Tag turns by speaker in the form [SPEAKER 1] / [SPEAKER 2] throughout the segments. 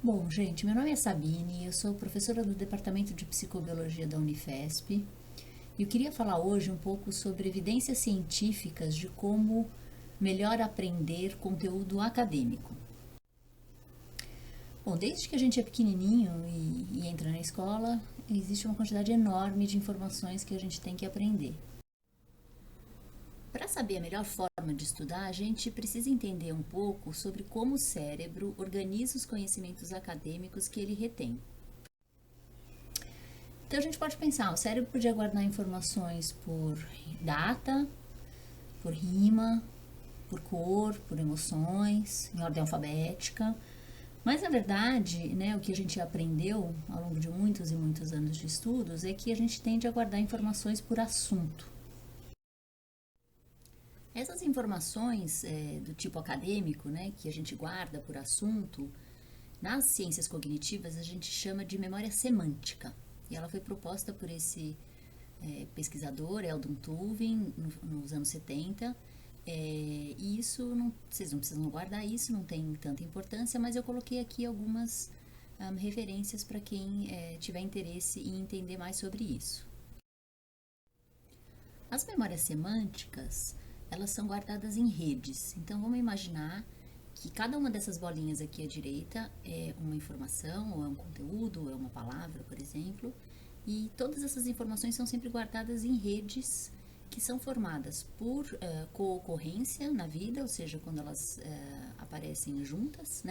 [SPEAKER 1] Bom, gente, meu nome é Sabine, eu sou professora do Departamento de Psicobiologia da Unifesp e eu queria falar hoje um pouco sobre evidências científicas de como melhor aprender conteúdo acadêmico. Bom, desde que a gente é pequenininho e entra na escola, existe uma quantidade enorme de informações que a gente tem que aprender. Para saber a melhor forma de estudar, a gente precisa entender um pouco sobre como o cérebro organiza os conhecimentos acadêmicos que ele retém. Então a gente pode pensar, o cérebro podia guardar informações por data, por rima, por cor, por emoções, em ordem alfabética. Mas na verdade, o que a gente aprendeu ao longo de muitos e muitos anos de estudos é que a gente tende a guardar informações por assunto. Essas informações do tipo acadêmico, que a gente guarda por assunto, nas ciências cognitivas a gente chama de memória semântica. E ela foi proposta por esse pesquisador, Eldon Tuvin, nos anos 70. E isso, vocês não precisam guardar isso, não tem tanta importância, mas eu coloquei aqui algumas referências para quem tiver interesse em entender mais sobre isso. As memórias semânticas, elas são guardadas em redes. Então, vamos imaginar que cada uma dessas bolinhas aqui à direita é uma informação, ou é um conteúdo, ou é uma palavra, por exemplo. E todas essas informações são sempre guardadas em redes que são formadas por co-ocorrência na vida, ou seja, quando elas aparecem juntas,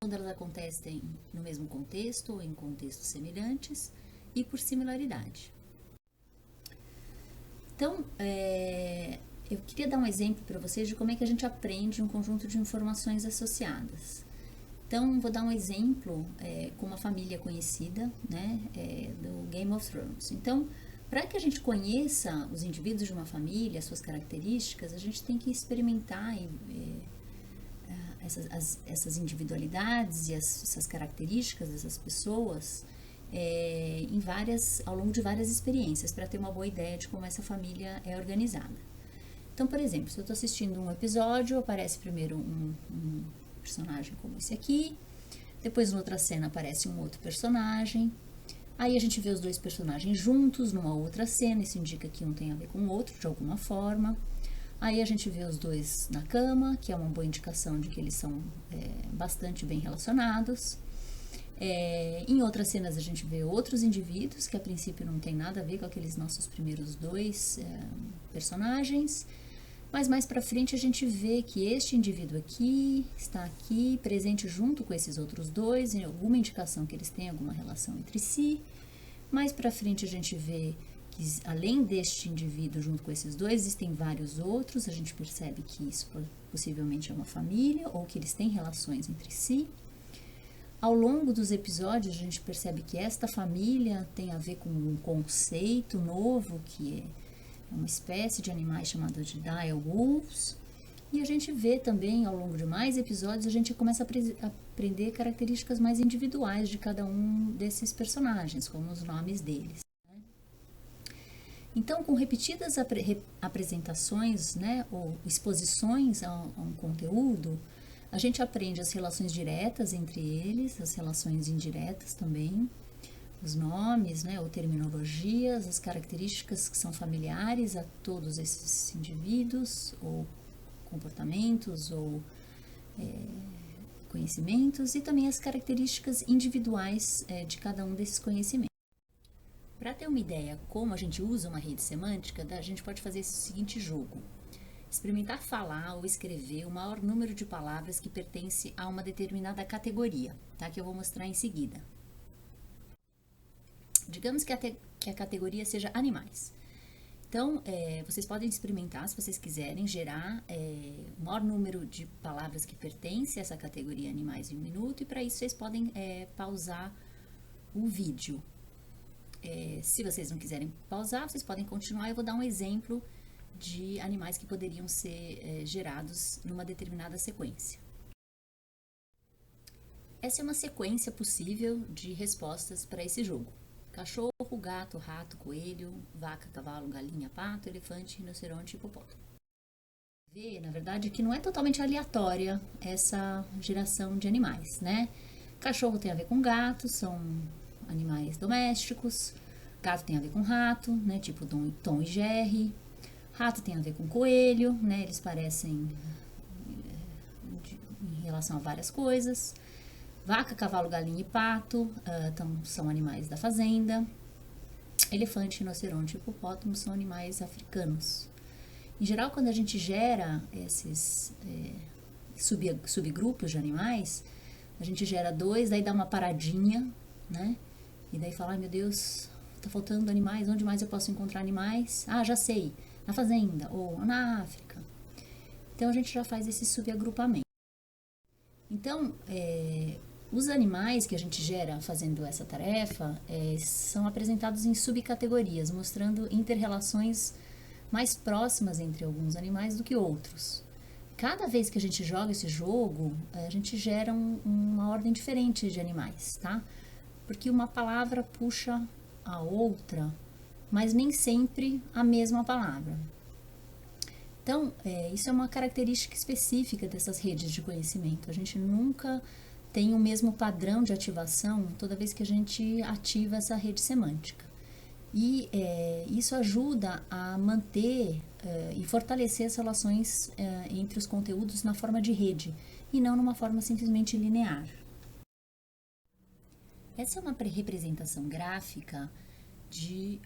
[SPEAKER 1] quando elas acontecem no mesmo contexto ou em contextos semelhantes, e por similaridade. Então, eu queria dar um exemplo para vocês de como é que a gente aprende um conjunto de informações associadas. Então, vou dar um exemplo com uma família conhecida, do Game of Thrones. Então, para que a gente conheça os indivíduos de uma família, as suas características, a gente tem que experimentar essas individualidades e essas características dessas pessoas ao longo de várias experiências, para ter uma boa ideia de como essa família é organizada. Então, por exemplo, se eu estou assistindo um episódio, aparece primeiro um personagem como esse aqui, depois em outra cena aparece um outro personagem, aí a gente vê os dois personagens juntos numa outra cena, isso indica que um tem a ver com o outro de alguma forma. Aí a gente vê os dois na cama, que é uma boa indicação de que eles são bastante bem relacionados. Em outras cenas a gente vê outros indivíduos que a princípio não tem nada a ver com aqueles nossos primeiros dois personagens, mas mais pra frente a gente vê que este indivíduo aqui está aqui presente junto com esses outros dois, em alguma indicação que eles têm alguma relação entre si. Mais pra frente a gente vê que além deste indivíduo junto com esses dois, existem vários outros, a gente percebe que isso possivelmente é uma família ou que eles têm relações entre si. Ao longo dos episódios, a gente percebe que esta família tem a ver com um conceito novo, que é uma espécie de animais chamados de dire wolves. E a gente vê também, ao longo de mais episódios, a gente começa a aprender características mais individuais de cada um desses personagens, como os nomes deles. Então, com repetidas apresentações, ou exposições a um conteúdo, a gente aprende as relações diretas entre eles, as relações indiretas também, os nomes, ou terminologias, as características que são familiares a todos esses indivíduos, ou comportamentos, ou conhecimentos, e também as características individuais de cada um desses conhecimentos. Para ter uma ideia como a gente usa uma rede semântica, a gente pode fazer esse seguinte jogo. Experimentar falar ou escrever o maior número de palavras que pertence a uma determinada categoria, que eu vou mostrar em seguida. Digamos que a categoria seja animais. Então, vocês podem experimentar, se vocês quiserem, gerar o maior número de palavras que pertence a essa categoria animais em um minuto, e para isso vocês podem pausar o vídeo. Se vocês não quiserem pausar, vocês podem continuar. Eu vou dar um exemplo de animais que poderiam ser gerados numa determinada sequência. Essa é uma sequência possível de respostas para esse jogo. Cachorro, gato, rato, coelho, vaca, cavalo, galinha, pato, elefante, rinoceronte e hipopótamo. Na verdade, que não é totalmente aleatória essa geração de animais, Cachorro tem a ver com gato, são animais domésticos. Gato tem a ver com rato, né? Tipo Tom e Jerry. Rato tem a ver com coelho, né? Eles parecem em relação a várias coisas. Vaca, cavalo, galinha e pato são animais da fazenda. Elefante, rinoceronte e hipopótamo são animais africanos. Em geral, quando a gente gera esses subgrupos de animais, a gente gera 2, daí dá uma paradinha, né? E daí fala, ai meu Deus, tá faltando animais, onde mais eu posso encontrar animais? Ah, já sei, na fazenda ou na África. Então a gente já faz esse subagrupamento. Então, os animais que a gente gera fazendo essa tarefa são apresentados em subcategorias, mostrando inter-relações mais próximas entre alguns animais do que outros. Cada vez que a gente joga esse jogo, a gente gera uma ordem diferente de animais, tá? Porque uma palavra puxa a outra, mas nem sempre a mesma palavra. Então, isso é uma característica específica dessas redes de conhecimento. A gente nunca tem o mesmo padrão de ativação toda vez que a gente ativa essa rede semântica. E isso ajuda a manter e fortalecer as relações entre os conteúdos na forma de rede e não numa forma simplesmente linear. Essa é uma representação gráfica de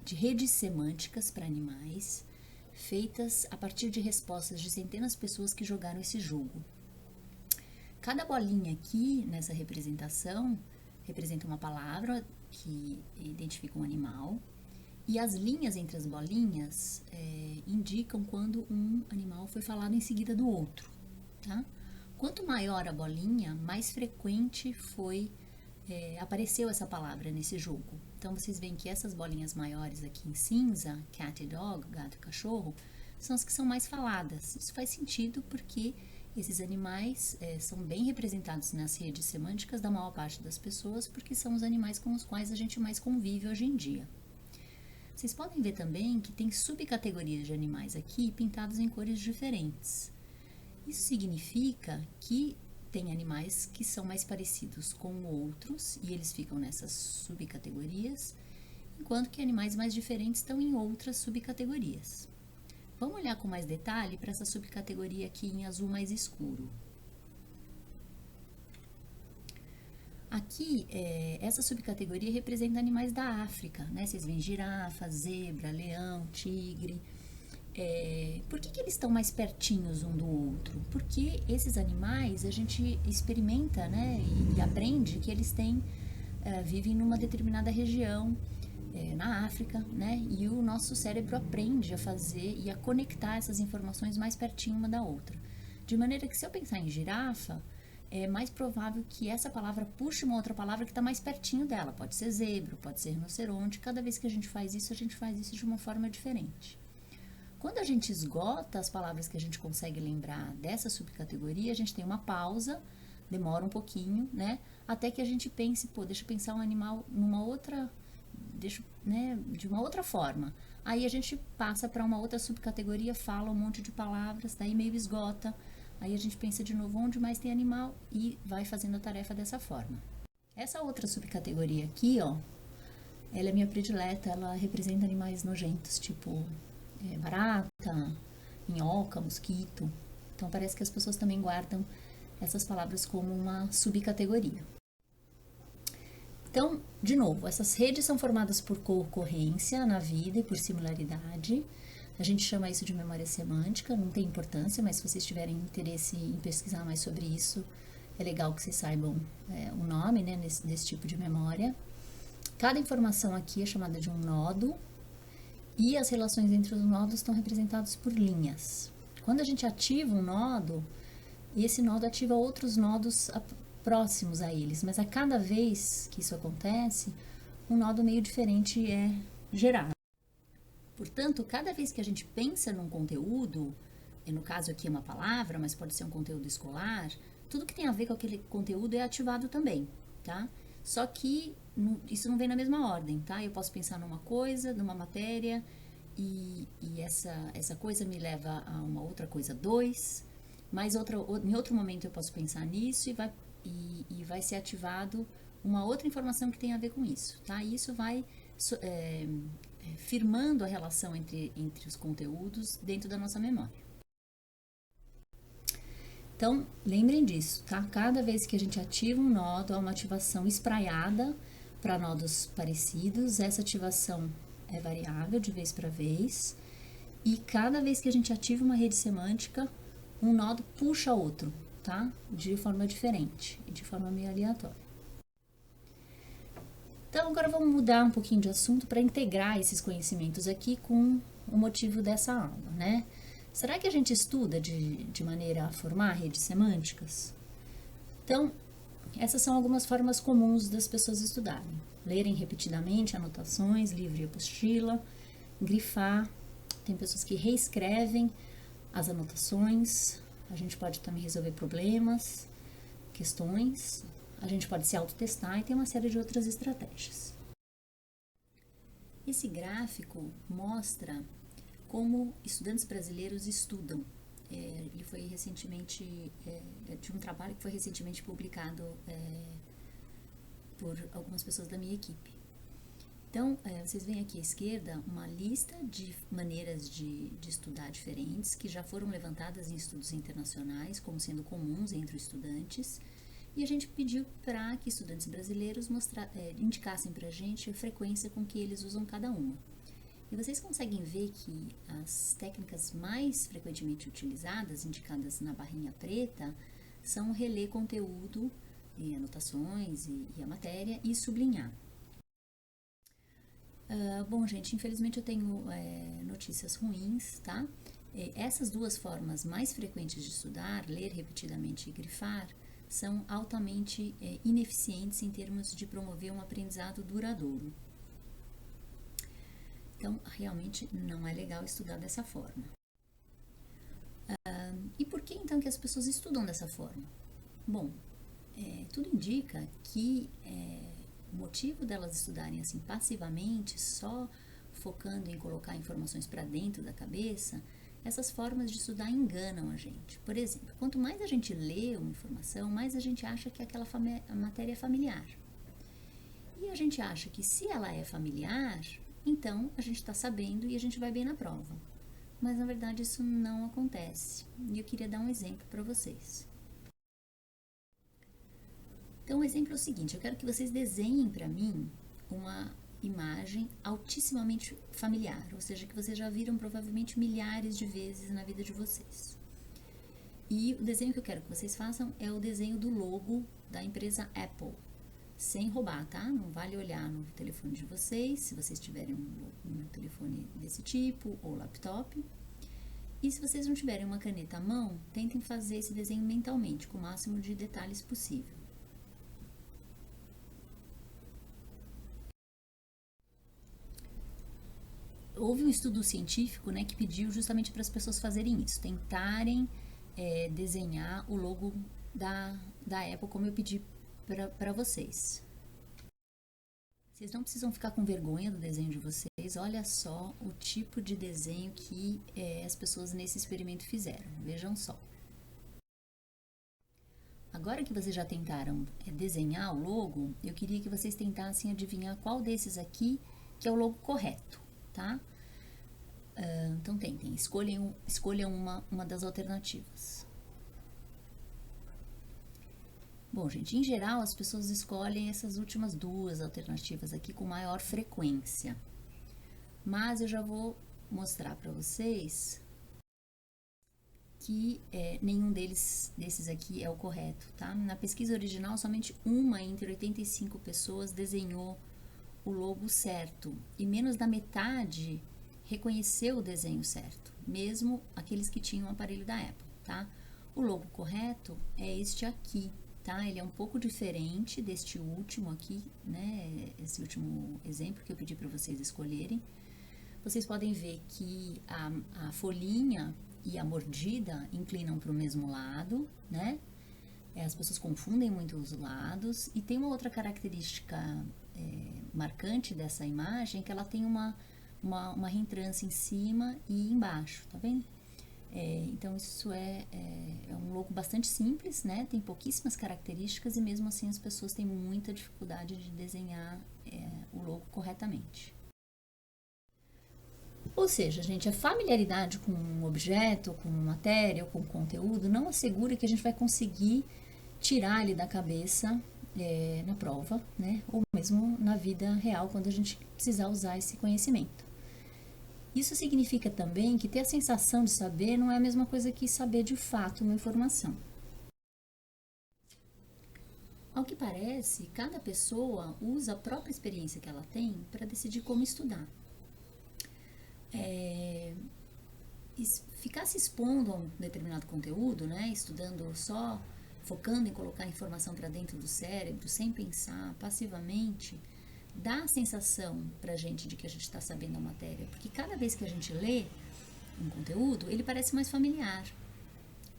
[SPEAKER 1] redes semânticas para animais feitas a partir de respostas de centenas de pessoas que jogaram esse jogo. Cada bolinha aqui nessa representação representa uma palavra que identifica um animal, e as linhas entre as bolinhas indicam quando um animal foi falado em seguida do outro, tá? Quanto maior a bolinha, mais frequente apareceu essa palavra nesse jogo. Então vocês veem que essas bolinhas maiores aqui em cinza, cat e dog, gato e cachorro, são as que são mais faladas. Isso faz sentido porque esses animais são bem representados nas redes semânticas da maior parte das pessoas, porque são os animais com os quais a gente mais convive hoje em dia. Vocês podem ver também que tem subcategorias de animais aqui pintados em cores diferentes. Isso significa que tem animais que são mais parecidos com outros e eles ficam nessas subcategorias, enquanto que animais mais diferentes estão em outras subcategorias. Vamos olhar com mais detalhe para essa subcategoria aqui em azul mais escuro. Aqui, essa subcategoria representa animais da África, né? Vocês veem girafa, zebra, leão, tigre. Por que eles estão mais pertinhos um do outro? Porque esses animais a gente experimenta, né, e aprende que eles vivem numa determinada região na África, né, e o nosso cérebro aprende a fazer e a conectar essas informações mais pertinho uma da outra. De maneira que se eu pensar em girafa, é mais provável que essa palavra puxe uma outra palavra que está mais pertinho dela. Pode ser zebra, pode ser rinoceronte. Cada vez que a gente faz isso de uma forma diferente. Quando a gente esgota as palavras que a gente consegue lembrar dessa subcategoria, a gente tem uma pausa, demora um pouquinho, né? Até que a gente pense, deixa eu pensar um animal numa outra, de uma outra forma. Aí a gente passa para uma outra subcategoria, fala um monte de palavras, daí meio esgota. Aí a gente pensa de novo onde mais tem animal e vai fazendo a tarefa dessa forma. Essa outra subcategoria aqui, ó, ela é minha predileta, ela representa animais nojentos, tipo barata, minhoca, mosquito. Então parece que as pessoas também guardam essas palavras como uma subcategoria. Então, de novo, essas redes são formadas por concorrência na vida e por similaridade. A gente chama isso de memória semântica, não tem importância, mas se vocês tiverem interesse em pesquisar mais sobre isso, é legal que vocês saibam o nome, né, desse tipo de memória. Cada informação aqui é chamada de um nodo, e as relações entre os nodos estão representadas por linhas. Quando a gente ativa um nodo, esse nodo ativa outros nodos próximos a eles, mas a cada vez que isso acontece, um nodo meio diferente é gerado. Portanto, cada vez que a gente pensa num conteúdo, e no caso aqui é uma palavra, mas pode ser um conteúdo escolar, tudo que tem a ver com aquele conteúdo é ativado também, tá? Só que isso não vem na mesma ordem, tá? Eu posso pensar numa coisa, numa matéria, e essa coisa me leva a uma outra coisa 2, mas em outro momento eu posso pensar nisso e vai e vai ser ativado uma outra informação que tem a ver com isso, tá? E isso vai firmando a relação entre os conteúdos dentro da nossa memória. Então, lembrem disso, tá? Cada vez que a gente ativa um nodo, há uma ativação espraiada para nodos parecidos. Essa ativação é variável de vez para vez. E cada vez que a gente ativa uma rede semântica, um nodo puxa outro, tá? De forma diferente e de forma meio aleatória. Então, agora vamos mudar um pouquinho de assunto para integrar esses conhecimentos aqui com o motivo dessa aula, né? Será que a gente estuda de maneira a formar redes semânticas? Então, essas são algumas formas comuns das pessoas estudarem. Lerem repetidamente anotações, livro e apostila, grifar. Tem pessoas que reescrevem as anotações. A gente pode também resolver problemas, questões. A gente pode se autotestar e tem uma série de outras estratégias. Esse gráfico mostra como estudantes brasileiros estudam. Ele foi recentemente, de um trabalho que foi recentemente publicado por algumas pessoas da minha equipe. Então, vocês veem aqui à esquerda uma lista de maneiras de estudar diferentes que já foram levantadas em estudos internacionais como sendo comuns entre os estudantes. E a gente pediu para que estudantes brasileiros indicassem para a gente a frequência com que eles usam cada uma. E vocês conseguem ver que as técnicas mais frequentemente utilizadas, indicadas na barrinha preta, são reler conteúdo e anotações e a matéria e sublinhar. Bom, gente, infelizmente eu tenho notícias ruins, tá? Essas duas formas mais frequentes de estudar, ler repetidamente e grifar, são altamente ineficientes em termos de promover um aprendizado duradouro. Então, realmente não é legal estudar dessa forma. E por que então que as pessoas estudam dessa forma? Bom, tudo indica que o motivo delas estudarem assim passivamente, só focando em colocar informações para dentro da cabeça, essas formas de estudar enganam a gente. Por exemplo, quanto mais a gente lê uma informação, mais a gente acha que aquela matéria é familiar. E a gente acha que se ela é familiar, então a gente está sabendo e a gente vai bem na prova. Mas na verdade isso não acontece. E eu queria dar um exemplo para vocês. Então o exemplo é o seguinte, eu quero que vocês desenhem para mim uma imagem altissimamente familiar, ou seja, que vocês já viram provavelmente milhares de vezes na vida de vocês. E o desenho que eu quero que vocês façam é o desenho do logo da empresa Apple, sem roubar, tá? Não vale olhar no telefone de vocês, se vocês tiverem um telefone desse tipo, ou laptop. E se vocês não tiverem uma caneta à mão, tentem fazer esse desenho mentalmente, com o máximo de detalhes possível. Houve um estudo científico, né, que pediu justamente para as pessoas fazerem isso, tentarem desenhar o logo da Apple, como eu pedi para vocês. Vocês não precisam ficar com vergonha do desenho de vocês, olha só o tipo de desenho que as pessoas nesse experimento fizeram, vejam só. Agora que vocês já tentaram desenhar o logo, eu queria que vocês tentassem adivinhar qual desses aqui que é o logo correto, tá? Então tentem, escolham uma das alternativas. Bom, gente, em geral as pessoas escolhem essas últimas duas alternativas aqui com maior frequência. Mas eu já vou mostrar para vocês que nenhum desses aqui é o correto, tá? Na pesquisa original, somente uma entre 85 pessoas desenhou o logo certo e menos da metade reconheceu o desenho certo, mesmo aqueles que tinham o aparelho da Apple, tá? O logo correto é este aqui, tá? Ele é um pouco diferente deste último aqui, né? Esse último exemplo que eu pedi para vocês escolherem. Vocês podem ver que a folhinha e a mordida inclinam para o mesmo lado, né? As pessoas confundem muito os lados. E tem uma outra característica marcante dessa imagem, que ela tem uma reentrância em cima e embaixo, tá vendo? Então, isso é um logo bastante simples, né? Tem pouquíssimas características e mesmo assim as pessoas têm muita dificuldade de desenhar o logo corretamente. Ou seja, gente, a familiaridade com um objeto, com uma matéria ou com um conteúdo não assegura que a gente vai conseguir tirar ele da cabeça na prova, né? Ou mesmo na vida real, quando a gente precisar usar esse conhecimento. Isso significa também que ter a sensação de saber não é a mesma coisa que saber de fato uma informação. Ao que parece, cada pessoa usa a própria experiência que ela tem para decidir como estudar. Ficar se expondo a um determinado conteúdo, né, estudando só, focando em colocar informação para dentro do cérebro, sem pensar, passivamente, dá a sensação pra gente de que a gente está sabendo a matéria, porque cada vez que a gente lê um conteúdo, ele parece mais familiar.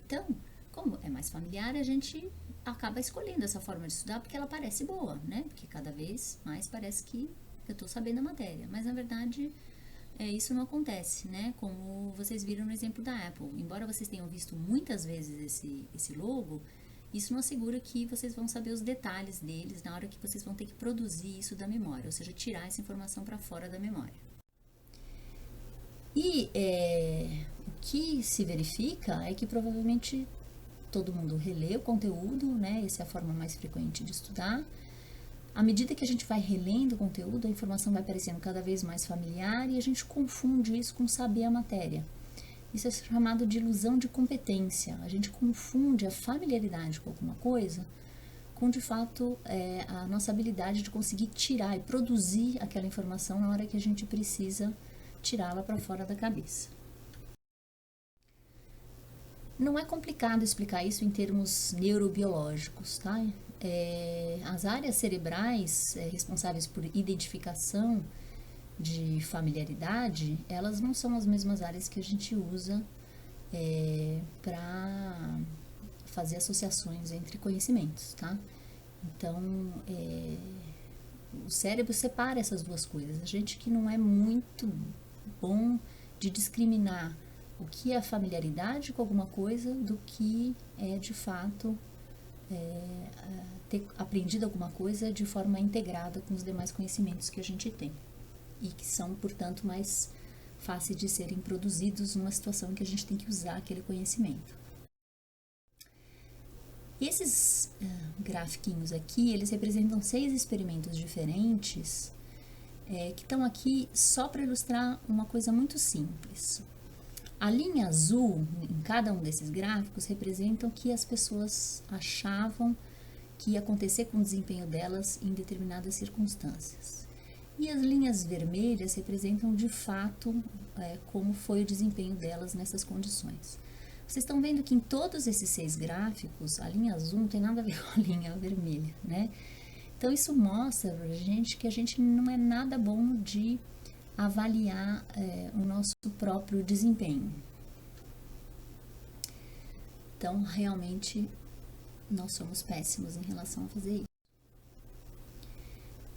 [SPEAKER 1] Então, como é mais familiar, a gente acaba escolhendo essa forma de estudar porque ela parece boa, né? Porque cada vez mais parece que eu estou sabendo a matéria, mas na verdade isso não acontece, né? Como vocês viram no exemplo da Apple. Embora vocês tenham visto muitas vezes esse logo, isso não assegura que vocês vão saber os detalhes deles na hora que vocês vão ter que produzir isso da memória, ou seja, tirar essa informação para fora da memória. E o que se verifica é que provavelmente todo mundo relê o conteúdo, né? Essa é a forma mais frequente de estudar. À medida que a gente vai relendo o conteúdo, a informação vai parecendo cada vez mais familiar e a gente confunde isso com saber a matéria. Isso é chamado de ilusão de competência. A gente confunde a familiaridade com alguma coisa com, de fato, a nossa habilidade de conseguir tirar e produzir aquela informação na hora que a gente precisa tirá-la para fora da cabeça. Não é complicado explicar isso em termos neurobiológicos, tá? As áreas cerebrais responsáveis por identificação de familiaridade, elas não são as mesmas áreas que a gente usa para fazer associações entre conhecimentos, tá? Então, o cérebro separa essas duas coisas. A gente que não é muito bom de discriminar o que é familiaridade com alguma coisa do que é de fato ter aprendido alguma coisa de forma integrada com os demais conhecimentos que a gente tem e que são, portanto, mais fáceis de serem produzidos numa situação em que a gente tem que usar aquele conhecimento. Esses grafiquinhos aqui, eles representam 6 experimentos diferentes que estão aqui só para ilustrar uma coisa muito simples. A linha azul em cada um desses gráficos representa o que as pessoas achavam que ia acontecer com o desempenho delas em determinadas circunstâncias. E as linhas vermelhas representam de fato como foi o desempenho delas nessas condições. Vocês estão vendo que em todos esses 6 gráficos, a linha azul não tem nada a ver com a linha vermelha, né? Então isso mostra pra gente que a gente não é nada bom de avaliar o nosso próprio desempenho. Então, realmente, nós somos péssimos em relação a fazer isso.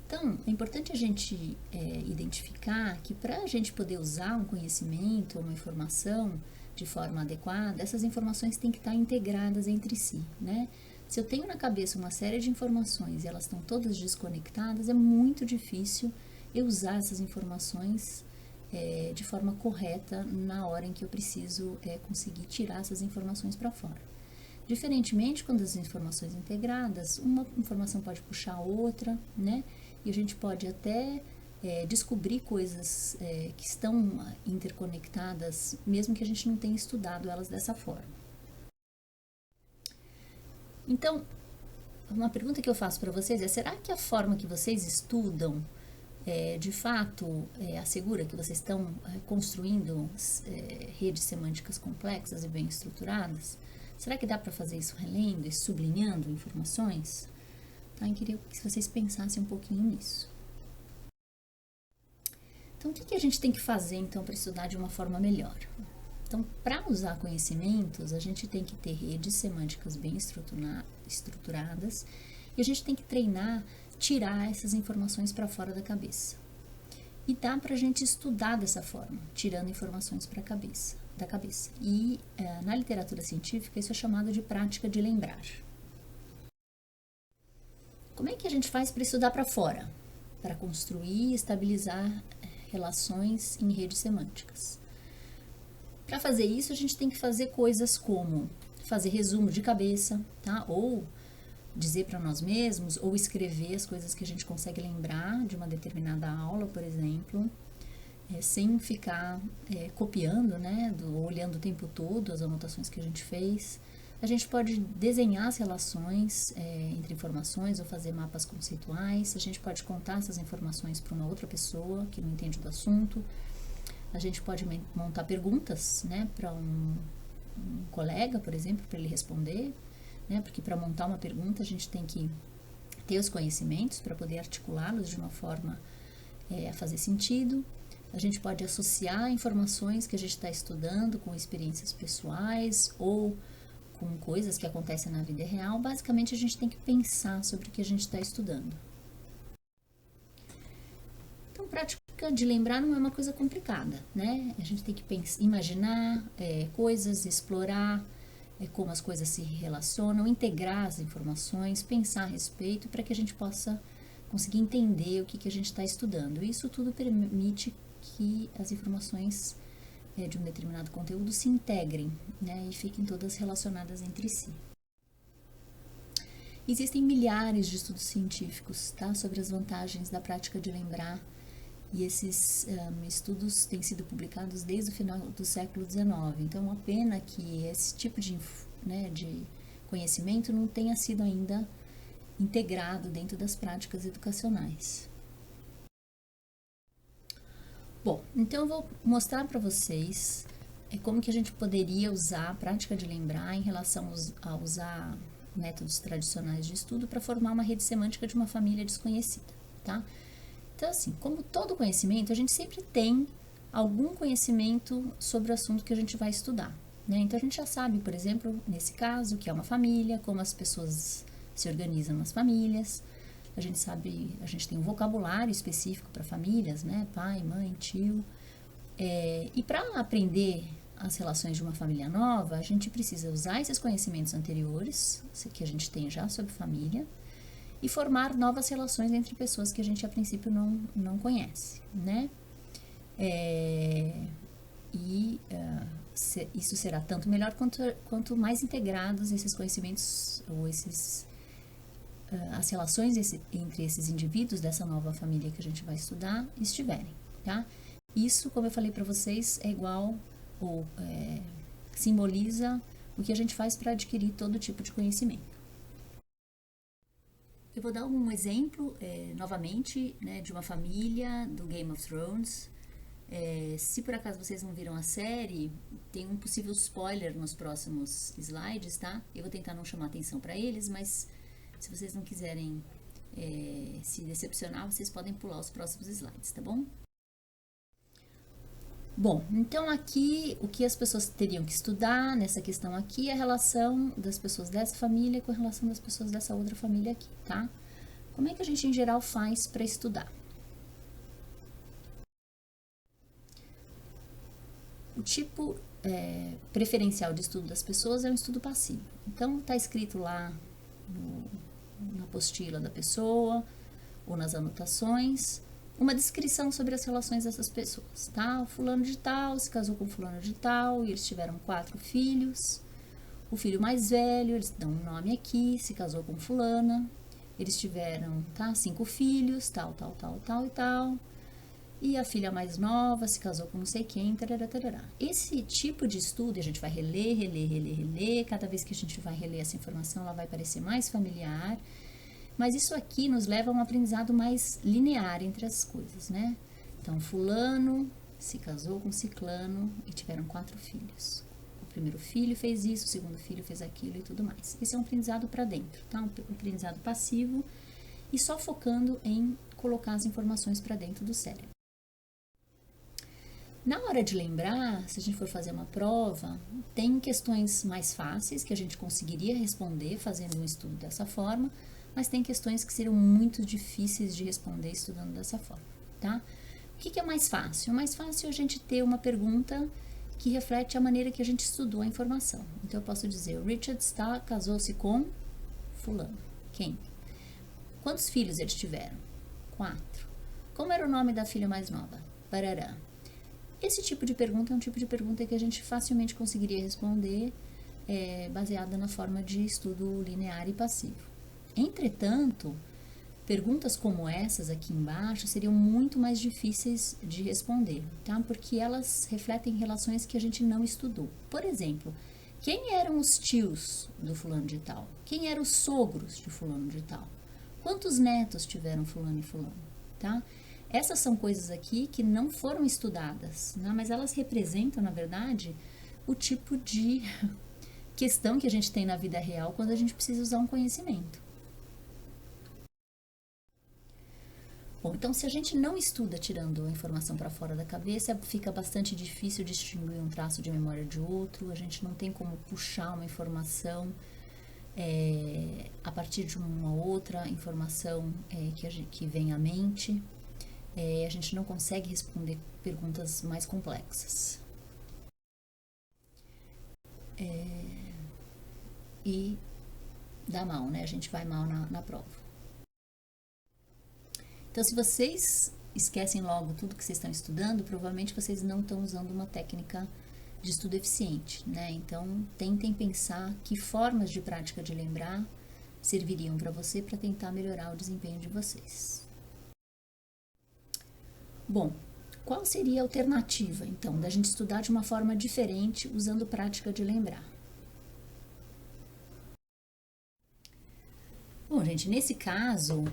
[SPEAKER 1] Então, é importante a gente identificar que para a gente poder usar um conhecimento ou uma informação de forma adequada, essas informações têm que estar integradas entre si, né? Se eu tenho na cabeça uma série de informações e elas estão todas desconectadas, é muito difícil eu usar essas informações de forma correta na hora em que eu preciso conseguir tirar essas informações para fora. Diferentemente, quando as informações integradas, uma informação pode puxar a outra, né? E a gente pode até descobrir coisas que estão interconectadas, mesmo que a gente não tenha estudado elas dessa forma. Então, uma pergunta que eu faço para vocês é: será que a forma que vocês estudam de fato assegura que vocês estão construindo redes semânticas complexas e bem estruturadas? Será que dá para fazer isso relendo e sublinhando informações? Tá? Eu queria que vocês pensassem um pouquinho nisso. Então, o que a gente tem que fazer então para estudar de uma forma melhor? Então, para usar conhecimentos, a gente tem que ter redes semânticas bem estruturadas e a gente tem que treinar, tirar essas informações para fora da cabeça. E dá para a gente estudar dessa forma, tirando informações para a cabeça. da cabeça. E na literatura científica isso é chamado de prática de lembrar. Como é que a gente faz para estudar para fora? Para construir e estabilizar relações em redes semânticas. Para fazer isso, a gente tem que fazer coisas como fazer resumo de cabeça, tá? Ou dizer para nós mesmos, ou escrever as coisas que a gente consegue lembrar de uma determinada aula, por exemplo, sem ficar copiando, né? Olhando o tempo todo as anotações que a gente fez. A gente pode desenhar as relações entre informações ou fazer mapas conceituais. A gente pode contar essas informações para uma outra pessoa que não entende do assunto. A gente pode montar perguntas, né, para um colega, por exemplo, para ele responder, né, porque para montar uma pergunta a gente tem que ter os conhecimentos para poder articulá-los de uma forma a fazer sentido. A gente pode associar informações que a gente está estudando com experiências pessoais ou com coisas que acontecem na vida real. Basicamente, a gente tem que pensar sobre o que a gente está estudando. Então, prática de lembrar não é uma coisa complicada, né? A gente tem que imaginar coisas, explorar como as coisas se relacionam, integrar as informações, pensar a respeito para que a gente possa conseguir entender o que a gente está estudando. Isso tudo permite que as informações de um determinado conteúdo se integrem, né, e fiquem todas relacionadas entre si. Existem milhares de estudos científicos, tá, sobre as vantagens da prática de lembrar, e esses estudos têm sido publicados desde o final do século XIX. Então, é uma pena que esse tipo de conhecimento não tenha sido ainda integrado dentro das práticas educacionais. Bom, então eu vou mostrar para vocês como que a gente poderia usar a prática de lembrar em relação a usar métodos tradicionais de estudo para formar uma rede semântica de uma família desconhecida, tá? Então, assim, como todo conhecimento, a gente sempre tem algum conhecimento sobre o assunto que a gente vai estudar, né? Então, a gente já sabe, por exemplo, nesse caso, o que é uma família, como as pessoas se organizam nas famílias. A gente sabe, a gente tem um vocabulário específico para famílias, né? Pai, mãe, tio. E para aprender as relações de uma família nova, a gente precisa usar esses conhecimentos anteriores, que a gente tem já sobre família, e formar novas relações entre pessoas que a gente a princípio não conhece, né? Isso será tanto melhor quanto mais integrados esses conhecimentos ou as relações entre esses indivíduos dessa nova família que a gente vai estudar estiverem, tá? Isso, como eu falei para vocês, é igual ou simboliza o que a gente faz para adquirir todo tipo de conhecimento. Eu vou dar um exemplo, novamente, né, de uma família do Game of Thrones. Se por acaso vocês não viram a série, tem um possível spoiler nos próximos slides, tá? Eu vou tentar não chamar atenção para eles, mas se vocês não quiserem se decepcionar, vocês podem pular os próximos slides, tá bom? Bom, então aqui o que as pessoas teriam que estudar nessa questão aqui é a relação das pessoas dessa família com a relação das pessoas dessa outra família aqui, tá? Como é que a gente em geral faz para estudar? O tipo preferencial de estudo das pessoas é um estudo passivo. Então tá escrito lá na apostila da pessoa ou nas anotações uma descrição sobre as relações dessas pessoas, tá? O fulano de tal se casou com o fulano de tal e eles tiveram 4 filhos. O filho mais velho, eles dão um nome aqui, se casou com fulana. Eles tiveram, tá, 5 filhos, tal e tal. E a filha mais nova se casou com não sei quem, tarará, tarará. Esse tipo de estudo a gente vai reler. Cada vez que a gente vai reler essa informação, ela vai parecer mais familiar. Mas isso aqui nos leva a um aprendizado mais linear entre as coisas, né? Então, fulano se casou com ciclano e tiveram 4 filhos. O primeiro filho fez isso, o segundo filho fez aquilo e tudo mais. Esse é um aprendizado para dentro, tá? Um aprendizado passivo e só focando em colocar as informações para dentro do cérebro. Na hora de lembrar, se a gente for fazer uma prova, tem questões mais fáceis que a gente conseguiria responder fazendo um estudo dessa forma, mas tem questões que seriam muito difíceis de responder estudando dessa forma, tá? O que é mais fácil? O mais fácil é a gente ter uma pergunta que reflete a maneira que a gente estudou a informação. Então eu posso dizer, o Richard casou-se com fulano. Quem? Quantos filhos eles tiveram? 4. Como era o nome da filha mais nova? Parará. Esse tipo de pergunta é um tipo de pergunta que a gente facilmente conseguiria responder baseada na forma de estudo linear e passivo. Entretanto, perguntas como essas aqui embaixo seriam muito mais difíceis de responder, tá? Porque elas refletem relações que a gente não estudou. Por exemplo, quem eram os tios do fulano de tal? Quem eram os sogros de fulano de tal? Quantos netos tiveram fulano e fulano, tá? Essas são coisas aqui que não foram estudadas, né? Mas elas representam, na verdade, o tipo de questão que a gente tem na vida real quando a gente precisa usar um conhecimento. Bom, então se a gente não estuda tirando a informação para fora da cabeça, fica bastante difícil distinguir um traço de memória de outro, a gente não tem como puxar uma informação a partir de uma outra informação que vem à mente, a gente não consegue responder perguntas mais complexas. E dá mal, né? A gente vai mal na prova. Então, se vocês esquecem logo tudo que vocês estão estudando, provavelmente vocês não estão usando uma técnica de estudo eficiente, né? Então, tentem pensar que formas de prática de lembrar serviriam para você para tentar melhorar o desempenho de vocês. Bom, qual seria a alternativa, então, da gente estudar de uma forma diferente usando prática de lembrar? Bom, gente, nesse caso,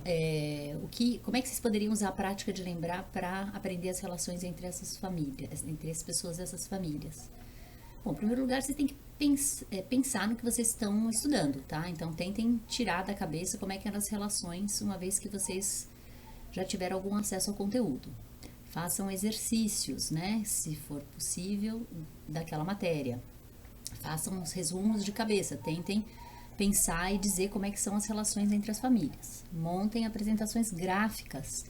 [SPEAKER 1] como é que vocês poderiam usar a prática de lembrar para aprender as relações entre essas famílias, entre as pessoas dessas famílias? Bom, em primeiro lugar, vocês têm que pensar no que vocês estão estudando, tá? Então, tentem tirar da cabeça como é que eram as relações, uma vez que vocês já tiveram algum acesso ao conteúdo. Façam exercícios, né, se for possível, daquela matéria. Façam uns resumos de cabeça, tentem pensar e dizer como é que são as relações entre as famílias. Montem apresentações gráficas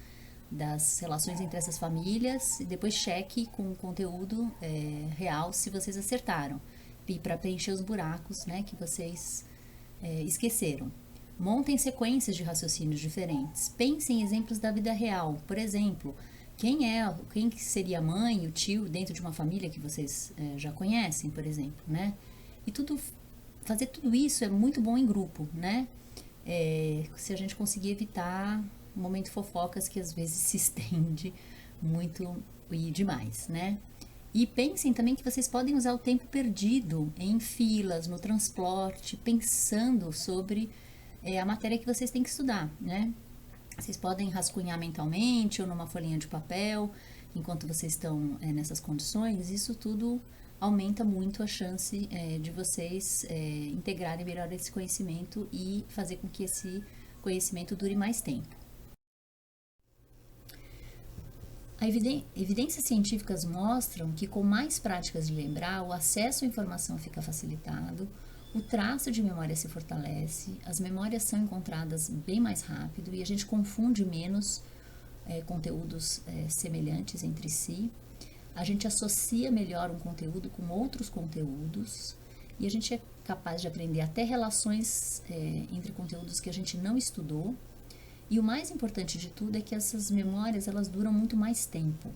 [SPEAKER 1] das relações entre essas famílias e depois cheque com o conteúdo real se vocês acertaram. E para preencher os buracos, né, que vocês esqueceram. Montem sequências de raciocínios diferentes. Pensem em exemplos da vida real. Por exemplo, quem seria a mãe, o tio dentro de uma família que vocês já conhecem, por exemplo, né? E fazer tudo isso é muito bom em grupo, né? Se a gente conseguir evitar o momento fofocas que às vezes se estende muito e demais, né? E pensem também que vocês podem usar o tempo perdido em filas, no transporte, pensando sobre a matéria que vocês têm que estudar, né? Vocês podem rascunhar mentalmente ou numa folhinha de papel, enquanto vocês estão nessas condições. Isso tudo aumenta muito a chance de vocês integrarem melhor esse conhecimento e fazer com que esse conhecimento dure mais tempo. Evidências científicas mostram que com mais práticas de lembrar, o acesso à informação fica facilitado, o traço de memória se fortalece, as memórias são encontradas bem mais rápido e a gente confunde menos conteúdos semelhantes entre si. A gente associa melhor um conteúdo com outros conteúdos e a gente é capaz de aprender até relações entre conteúdos que a gente não estudou. E o mais importante de tudo é que essas memórias elas duram muito mais tempo.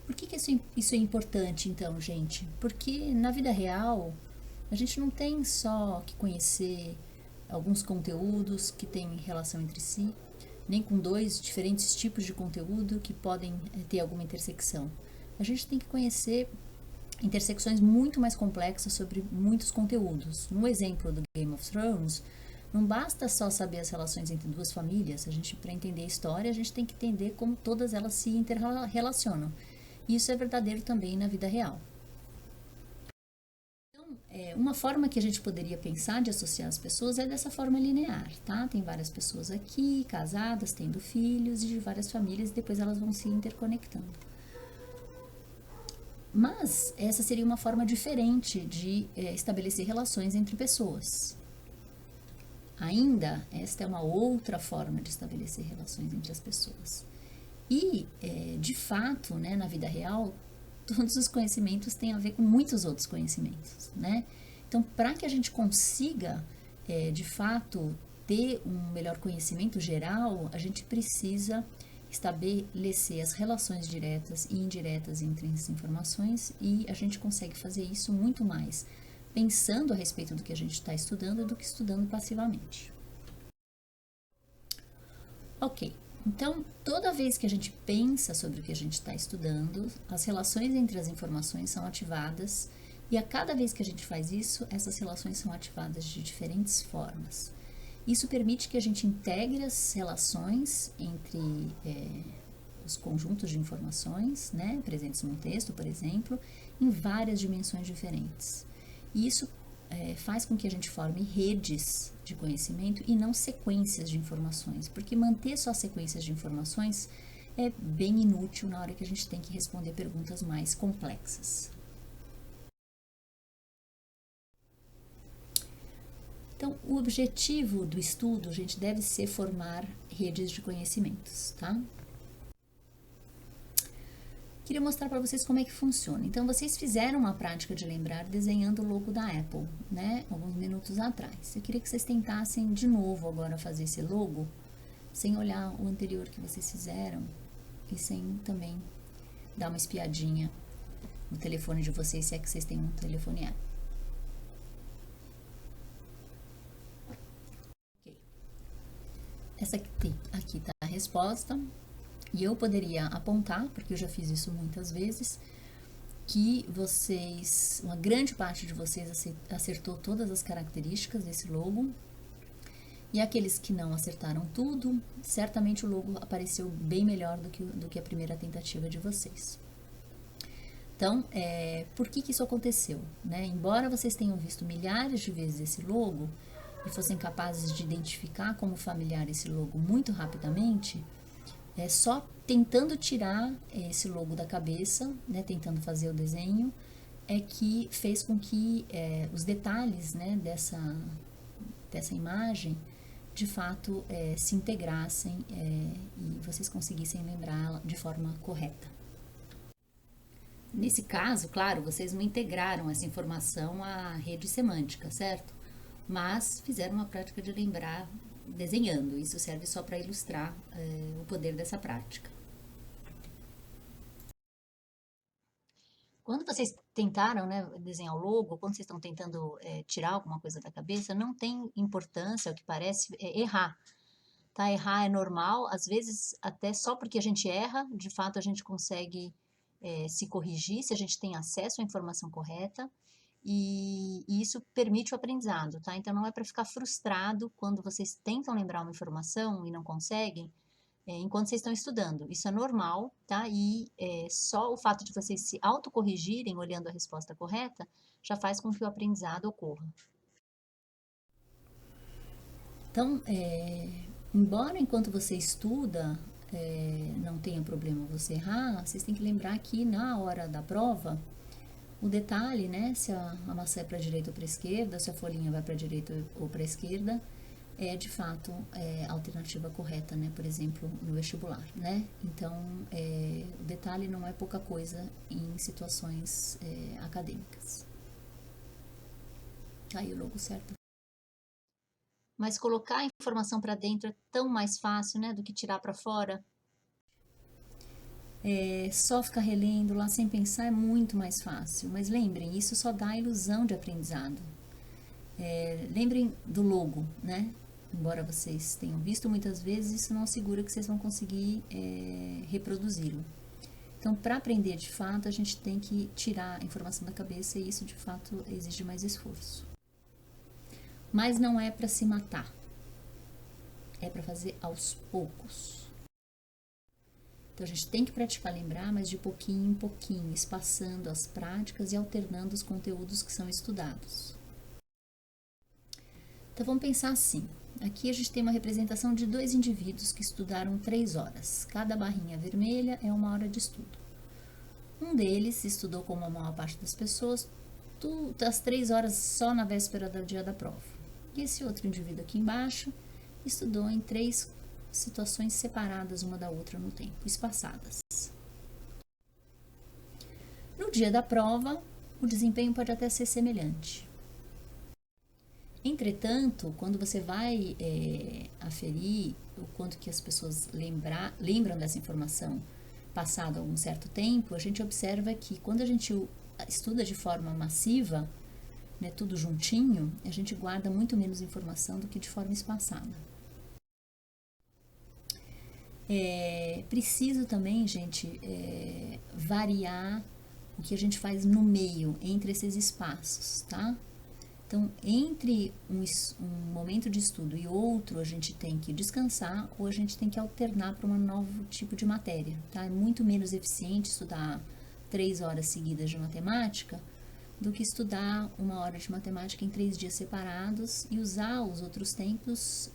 [SPEAKER 1] Por que isso é importante, então, gente? Porque na vida real a gente não tem só que conhecer alguns conteúdos que têm relação entre si, nem com dois diferentes tipos de conteúdo que podem ter alguma intersecção. A gente tem que conhecer intersecções muito mais complexas sobre muitos conteúdos. No exemplo do Game of Thrones, não basta só saber as relações entre duas famílias. Para entender a história, a gente tem que entender como todas elas se interrelacionam. E isso é verdadeiro também na vida real. Uma forma que a gente poderia pensar de associar as pessoas é dessa forma linear, tá? Tem várias pessoas aqui, casadas, tendo filhos e de várias famílias, e depois elas vão se interconectando. Mas essa seria uma forma diferente de estabelecer relações entre pessoas. Ainda, esta é uma outra forma de estabelecer relações entre as pessoas. E, de fato, né, na vida real, todos os conhecimentos têm a ver com muitos outros conhecimentos, né? Então, para que a gente consiga, de fato, ter um melhor conhecimento geral, a gente precisa estabelecer as relações diretas e indiretas entre as informações, e a gente consegue fazer isso muito mais pensando a respeito do que a gente está estudando do que estudando passivamente. Ok, então toda vez que a gente pensa sobre o que a gente está estudando, as relações entre as informações são ativadas, e a cada vez que a gente faz isso, essas relações são ativadas de diferentes formas. Isso permite que a gente integre as relações entre os conjuntos de informações, né, presentes no texto, por exemplo, em várias dimensões diferentes. E isso faz com que a gente forme redes de conhecimento e não sequências de informações, porque manter só sequências de informações é bem inútil na hora que a gente tem que responder perguntas mais complexas. Então, o objetivo do estudo, gente, deve ser formar redes de conhecimentos, tá? Queria mostrar para vocês como é que funciona. Então, vocês fizeram uma prática de lembrar desenhando o logo da Apple, né? Alguns minutos atrás. Eu queria que vocês tentassem de novo agora fazer esse logo, sem olhar o anterior que vocês fizeram e sem também dar uma espiadinha no telefone de vocês, se é que vocês têm um telefone Apple. Ok. Essa aqui tá a resposta. E eu poderia apontar, porque eu já fiz isso muitas vezes, que vocês, uma grande parte de vocês acertou todas as características desse logo. E aqueles que não acertaram tudo, certamente o logo apareceu bem melhor do que a primeira tentativa de vocês. Então, por que isso aconteceu? Né? Embora vocês tenham visto milhares de vezes esse logo e fossem capazes de identificar como familiar esse logo muito rapidamente, só tentando tirar esse logo da cabeça, né, tentando fazer o desenho, é que fez com que os detalhes, né, dessa imagem, de fato, se integrassem e vocês conseguissem lembrar de forma correta. Nesse caso, claro, vocês não integraram essa informação à rede semântica, certo? Mas fizeram uma prática de lembrar desenhando. Isso serve só para ilustrar o poder dessa prática. Quando vocês tentaram, né, desenhar o logo, quando vocês estão tentando tirar alguma coisa da cabeça, não tem importância, o que parece, errar. Tá? Errar é normal, às vezes até só porque a gente erra, de fato a gente consegue se corrigir, se a gente tem acesso à informação correta, e isso permite o aprendizado, tá? Então não é para ficar frustrado quando vocês tentam lembrar uma informação e não conseguem, enquanto vocês estão estudando. Isso é normal, tá? E só o fato de vocês se autocorrigirem olhando a resposta correta já faz com que o aprendizado ocorra. Então, embora enquanto você estuda não tenha problema você errar, vocês têm que lembrar que na hora da prova, o detalhe, né, se a maçã é para a direita ou para a esquerda, se a folhinha vai para a direita ou para a esquerda, é de fato a alternativa correta, né, por exemplo, no vestibular, né? Então, o detalhe não é pouca coisa em situações acadêmicas. Aí o logo certo. Mas colocar a informação para dentro é tão mais fácil, né, do que tirar para fora. Só ficar relendo lá sem pensar é muito mais fácil. Mas lembrem, isso só dá a ilusão de aprendizado. Lembrem do logo, né? Embora vocês tenham visto muitas vezes, isso não assegura que vocês vão conseguir reproduzi-lo. Então, para aprender de fato, a gente tem que tirar a informação da cabeça e isso de fato exige mais esforço. Mas não é para se matar, é para fazer aos poucos. Então, a gente tem que praticar lembrar, mas de pouquinho em pouquinho, espaçando as práticas e alternando os conteúdos que são estudados. Então, vamos pensar assim. Aqui a gente tem uma representação de 2 indivíduos que estudaram 3 horas. Cada barrinha vermelha é 1 hora de estudo. Um deles estudou como a maior parte das pessoas, as 3 horas só na véspera do dia da prova. E esse outro indivíduo aqui embaixo estudou em 3 situações separadas uma da outra no tempo, espaçadas. No dia da prova, o desempenho pode até ser semelhante. Entretanto, quando você vai aferir o quanto que as pessoas lembram dessa informação passado algum certo tempo, a gente observa que quando a gente estuda de forma massiva, né, tudo juntinho, a gente guarda muito menos informação do que de forma espaçada. Preciso também, gente, variar o que a gente faz no meio, entre esses espaços, tá? Então, entre um momento de estudo e outro, a gente tem que descansar ou a gente tem que alternar para um novo tipo de matéria, tá? É muito menos eficiente estudar 3 horas seguidas de matemática do que estudar 1 hora de matemática em 3 dias separados e usar os outros tempos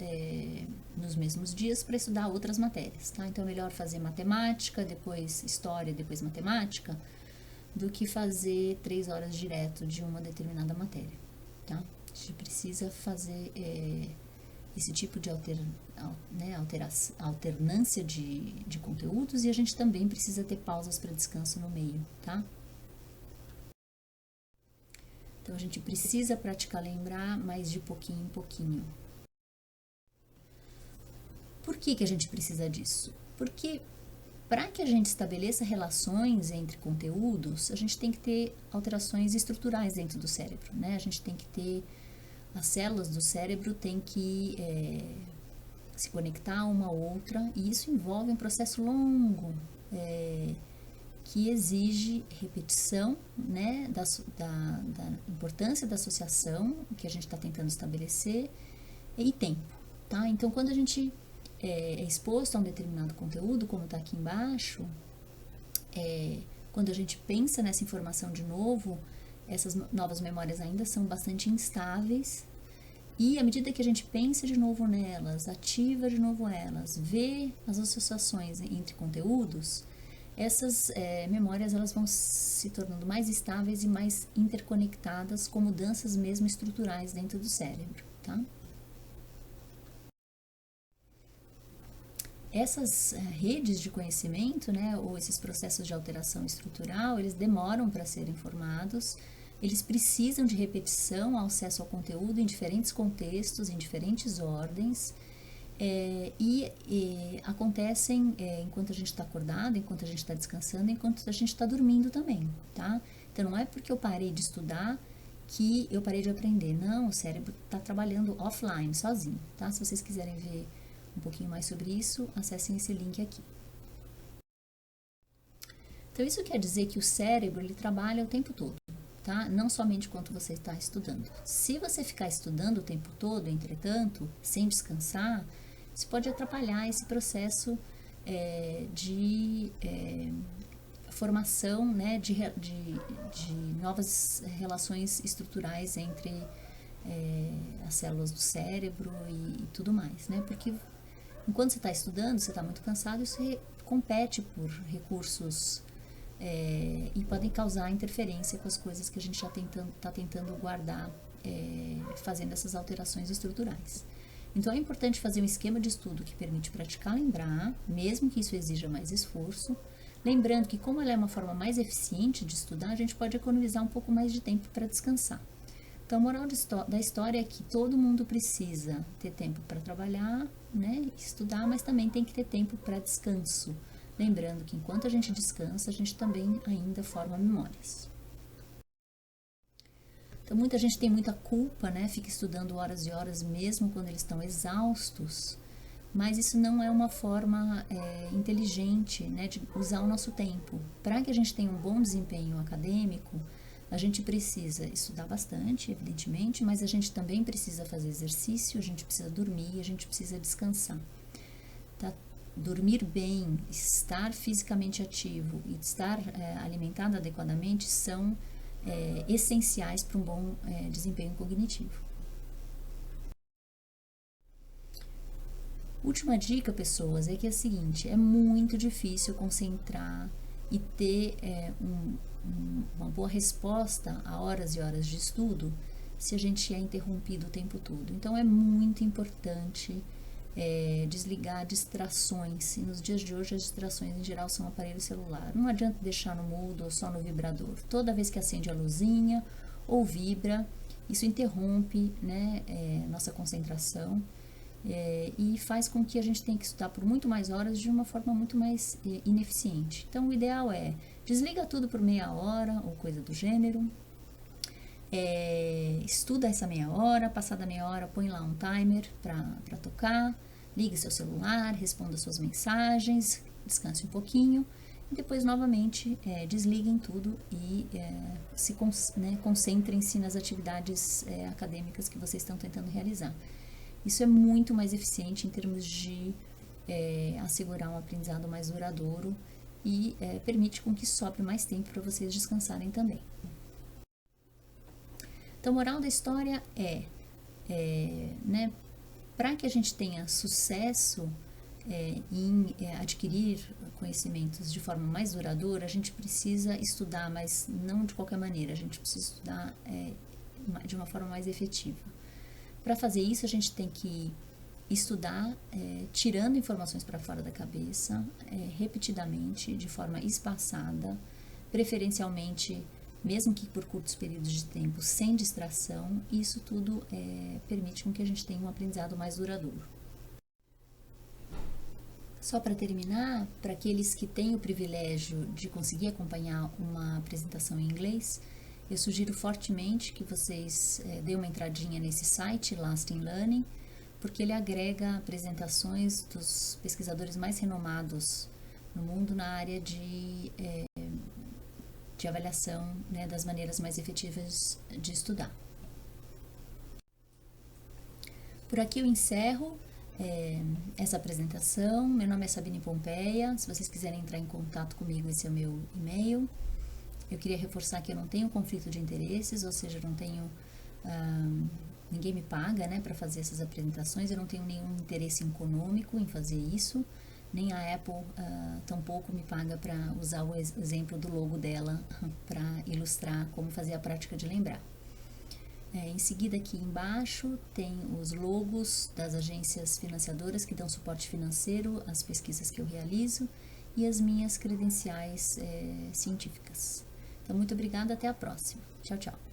[SPEAKER 1] nos mesmos dias para estudar outras matérias, tá? Então, é melhor fazer matemática, depois história, depois matemática, do que fazer 3 horas direto de uma determinada matéria, tá? A gente precisa fazer esse tipo de alternância de conteúdos e a gente também precisa ter pausas para descanso no meio, tá? Então, a gente precisa praticar lembrar, mas de pouquinho em pouquinho. Por que a gente precisa disso? Porque para que a gente estabeleça relações entre conteúdos, a gente tem que ter alterações estruturais dentro do cérebro, né? A gente tem que ter, as células do cérebro têm que se conectar uma a outra, e isso envolve um processo longo, que exige repetição, né, da importância da associação que a gente está tentando estabelecer e tempo, tá? Então, quando a gente é exposto a um determinado conteúdo, como está aqui embaixo, quando a gente pensa nessa informação de novo, essas novas memórias ainda são bastante instáveis, e à medida que a gente pensa de novo nelas, ativa de novo elas, vê as associações entre conteúdos, essas memórias elas vão se tornando mais estáveis e mais interconectadas com mudanças mesmo estruturais dentro do cérebro, tá? Essas redes de conhecimento, né, ou esses processos de alteração estrutural, eles demoram para serem formados, eles precisam de repetição ao acesso ao conteúdo em diferentes contextos, em diferentes ordens, e acontecem enquanto a gente está acordado, enquanto a gente está descansando, enquanto a gente está dormindo também, tá? Então, não é porque eu parei de estudar que eu parei de aprender, não, o cérebro está trabalhando offline, sozinho, tá? Se vocês quiserem ver um pouquinho mais sobre isso, acessem esse link aqui. Então, isso quer dizer que o cérebro, ele trabalha o tempo todo, tá? Não somente quando você está estudando. Se você ficar estudando o tempo todo, entretanto, sem descansar, isso pode atrapalhar esse processo de formação, né, de novas relações estruturais entre as células do cérebro e tudo mais, né? Porque enquanto você está estudando, você está muito cansado, você compete por recursos e podem causar interferência com as coisas que a gente está tentando guardar, fazendo essas alterações estruturais. Então, é importante fazer um esquema de estudo que permite praticar lembrar, mesmo que isso exija mais esforço, lembrando que como ela é uma forma mais eficiente de estudar, a gente pode economizar um pouco mais de tempo para descansar. Então, a moral da história é que todo mundo precisa ter tempo para trabalhar, né, estudar, mas também tem que ter tempo para descanso. Lembrando que enquanto a gente descansa, a gente também ainda forma memórias. Então, muita gente tem muita culpa, né, fica estudando horas e horas mesmo quando eles estão exaustos, mas isso não é uma forma inteligente, né, de usar o nosso tempo. Para que a gente tenha um bom desempenho acadêmico, a gente precisa estudar bastante, evidentemente, mas a gente também precisa fazer exercício, a gente precisa dormir, a gente precisa descansar. Tá? Dormir bem, estar fisicamente ativo e estar alimentado adequadamente são essenciais para um bom desempenho cognitivo. Última dica, pessoas, é que é a seguinte: é muito difícil concentrar e ter uma boa resposta a horas e horas de estudo se a gente é interrompido o tempo todo. Então, é muito importante desligar distrações. E nos dias de hoje as distrações em geral são o aparelho celular. Não adianta deixar no mudo ou só no vibrador. Toda vez que acende a luzinha ou vibra, isso interrompe, né, nossa concentração e faz com que a gente tenha que estudar por muito mais horas de uma forma muito mais ineficiente. Então o ideal é desliga tudo por meia hora ou coisa do gênero. Estuda essa meia hora, passada meia hora põe lá um timer para tocar, ligue seu celular, responda suas mensagens, descanse um pouquinho e depois novamente desliguem tudo e concentrem-se nas atividades acadêmicas que vocês estão tentando realizar. Isso é muito mais eficiente em termos de assegurar um aprendizado mais duradouro e permite com que sobre mais tempo para vocês descansarem também. Então, a moral da história para que a gente tenha sucesso em adquirir conhecimentos de forma mais duradoura, a gente precisa estudar, mas não de qualquer maneira, a gente precisa estudar de uma forma mais efetiva. Para fazer isso, a gente tem que estudar tirando informações para fora da cabeça, repetidamente, de forma espaçada, preferencialmente mesmo que por curtos períodos de tempo, sem distração. Isso tudo permite com que a gente tenha um aprendizado mais duradouro. Só para terminar, para aqueles que têm o privilégio de conseguir acompanhar uma apresentação em inglês, eu sugiro fortemente que vocês deem uma entradinha nesse site, Lasting Learning, porque ele agrega apresentações dos pesquisadores mais renomados no mundo na área de avaliação, né, das maneiras mais efetivas de estudar. Por aqui eu encerro essa apresentação. Meu nome é Sabine Pompeia. Se vocês quiserem entrar em contato comigo, esse é o meu e-mail. Eu queria reforçar que eu não tenho conflito de interesses, ou seja, eu não tenho ninguém me paga, né, para fazer essas apresentações. Eu não tenho nenhum interesse econômico em fazer isso. Nem a Apple tampouco me paga para usar o exemplo do logo dela para ilustrar como fazer a prática de lembrar. Em seguida, aqui embaixo, tem os logos das agências financiadoras que dão suporte financeiro às pesquisas que eu realizo e as minhas credenciais científicas. Então, muito obrigada, até a próxima. Tchau, tchau.